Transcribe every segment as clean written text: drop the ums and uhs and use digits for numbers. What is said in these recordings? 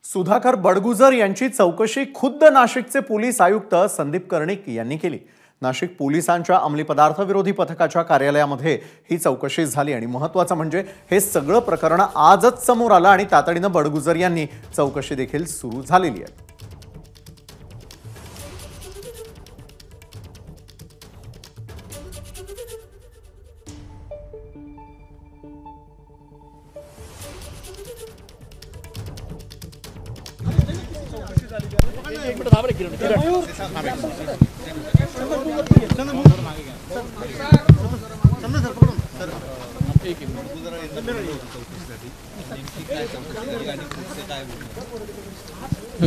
सुधाकर बडगुजर यांची चौकशी खुद्द नाशिकचे पोलीस आयुक्त संदीप कर्णिक यांनी केली। नाशिक पोलिसांच्या अंमली पदार्थ विरोधी पथकाच्या कार्यालयामध्ये ही चौकशी झाली आणि महत्त्वाचं म्हणजे हे सगळं प्रकरण आजच समोर आलं आणि तातडीने बडगुजर यांनी चौकशी देखील सुरू झालेली आहे।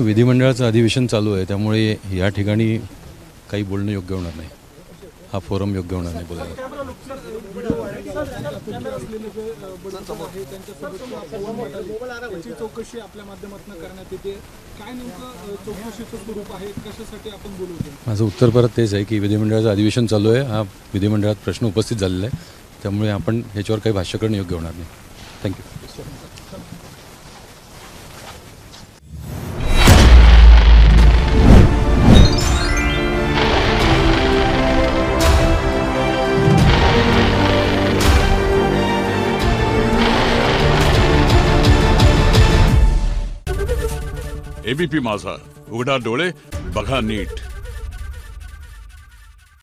विधिमंडळाचं अधिवेशन चालू आहे, त्यामुळे या ठिकाणी काही बोलणं योग्य होणार नाही। हा फोरम योग्य होणार नाही बोलायला। माझं उत्तर परत तेच आहे की विधिमंडळाचं अधिवेशन चालू आहे, हा विधिमंडळात प्रश्न उपस्थित झालेला आहे, त्यामुळे आपण ह्याच्यावर काही भाष्य करणं योग्य होणार नाही। थँक्यू। एबीपी माझा, उघडा डोळे बघा नीट।